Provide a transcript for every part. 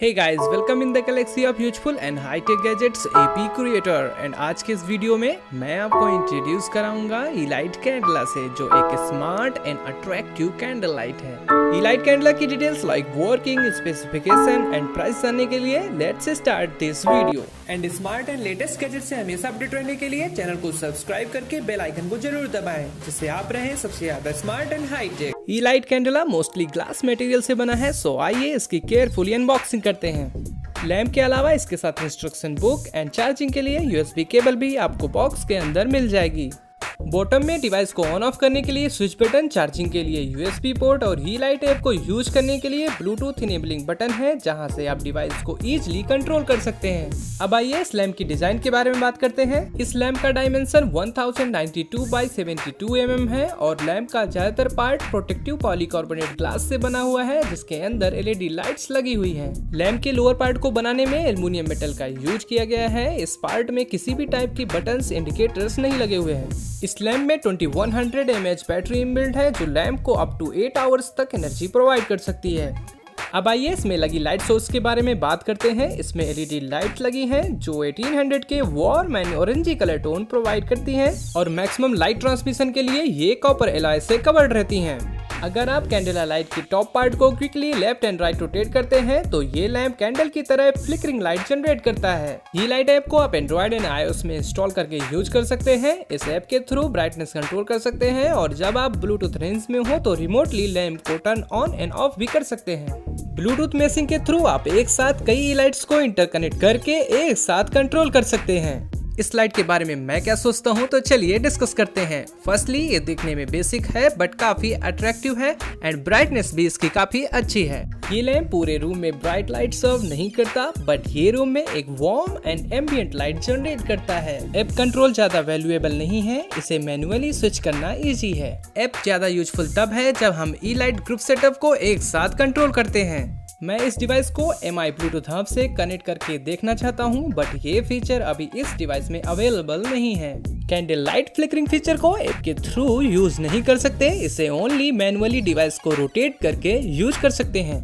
Hey guys, welcome in the galaxy of useful and high-tech gadgets AP creator and आज के इस video में मैं आपको इंट्रोड्यूस कराऊंगा YeeLight Candela से, जो एक smart and attractive candle light है। YeeLight Candela की details like working, specification and price जानने के लिए let's start this video. And smart and latest gadget से हमेशा अपडेट रहने के लिए चैनल को सब्सक्राइब करके बेल आइकन को जरूर दबाएं, जिससे आप रहें सबसे ज्यादा smart and high tech. YeeLight Candela mostly glass material से बना है, सो आइए इसकी केयरफुली अनबॉक्सिंग करते हैं। लैंप के अलावा इसके साथ इंस्ट्रक्शन बुक एंड चार्जिंग के लिए USB केबल भी आपको बॉक्स के अंदर मिल जाएगी। बॉटम में डिवाइस को ऑन ऑफ करने के लिए स्विच बटन, चार्जिंग के लिए USB पोर्ट और YeeLight ऐप को यूज करने के लिए ब्लूटूथ इनेबलिंग बटन है, जहां से आप डिवाइस को इजीली कंट्रोल कर सकते हैं। अब आइए इस लैंप की डिजाइन के बारे में बात करते हैं। इस लैंप का डायमेंशन 1092 बाई 72 mm है और लैंप का ज्यादातर पार्ट प्रोटेक्टिव पॉलीकार्बोनेट ग्लास से बना हुआ है, जिसके अंदर LED लाइट्स लगी हुई है। लैंप के लोअर पार्ट को बनाने में एल्युमिनियम मेटल का यूज किया गया है। इस पार्ट में किसी भी टाइप की बटन्स, इंडिकेटर्स नहीं लगे हुए हैं। इस लैंप में 2100 mAh बैटरी इनबिल्ट है, जो लैंप को अप टू 8 आवर्स तक एनर्जी प्रोवाइड कर सकती है। अब आइए इसमें लगी लाइट सोर्स के बारे में बात करते हैं। इसमें LED लाइट लगी हैं, जो 1800 के warm and orangey colour tone provide करती हैं और मैक्सिमम लाइट ट्रांसमिशन के लिए ये कॉपर एलॉय से कवर्ड रहती हैं। अगर आप कैंडेला लाइट की टॉप पार्ट को quickly left and right rotate करते हैं तो ये लैंप कैंडल की तरह फ्लिकरिंग लाइट जनरेट करता है। YeeLight ऐप को आप एंड्रॉइड एंड iOS में इंस्टॉल करके यूज कर सकते हैं। इस ऐप के थ्रू ब्राइटनेस कंट्रोल कर सकते हैं और जब आप ब्लूटूथ रेंज में हो तो रिमोटली लैंप को टर्न ऑन एंड ऑफ भी कर सकते हैं। ब्लूटूथ मैशिंग के थ्रू आप एक साथ कई लाइट्स को इंटरकनेक्ट करके एक साथ कंट्रोल कर सकते हैं। इस लाइट के बारे में मैं क्या सोचता हूँ, तो चलिए डिस्कस करते हैं। फर्स्टली, ये दिखने में बेसिक है बट काफी अट्रैक्टिव है एंड ब्राइटनेस भी इसकी काफी अच्छी है। ये लैंप पूरे रूम में ब्राइट लाइट सर्व नहीं करता, बट ये रूम में एक warm and ambient light generate करता है। ऐप कंट्रोल ज्यादा वैल्यूएबल नहीं है, इसे मैन्युअली स्विच करना इजी है। ऐप ज्यादा यूजफुल तब है जब हम YeeLight ग्रुप सेटअप को एक साथ कंट्रोल करते हैं। मैं इस डिवाइस को MI ब्लूटूथ हब से कनेक्ट करके देखना चाहता हूं, बट ये फीचर अभी इस डिवाइस में अवेलेबल नहीं है। कैंडल लाइट फ्लिकरिंग फीचर को ऐप के थ्रू यूज नहीं कर सकते, इसे ओनली मैनुअली डिवाइस को रोटेट करके यूज कर सकते हैं।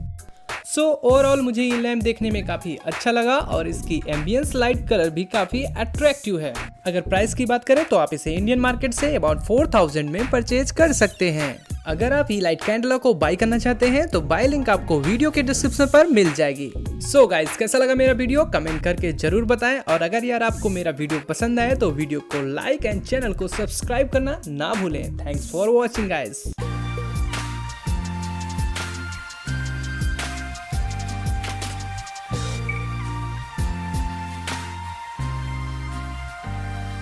सो ओवरऑल मुझे ये लैंप देखने में काफी अच्छा लगा और इसकी एम्बियंस लाइट कलर भी काफी अट्रैक्टिव है। अगर प्राइस की बात करें तो आप इसे इंडियन मार्केट से अबाउट 4000 में परचेज कर सकते हैं। अगर आप YeeLight Candela को बाय करना चाहते हैं तो बाय लिंक आपको वीडियो के डिस्क्रिप्शन पर मिल जाएगी। सो गाइस, कैसा लगा मेरा वीडियो कमेंट करके जरूर बताएं और अगर यार आपको मेरा वीडियो पसंद आए तो वीडियो को लाइक एंड चैनल को सब्सक्राइब करना ना भूलें। Thanks for watching guys.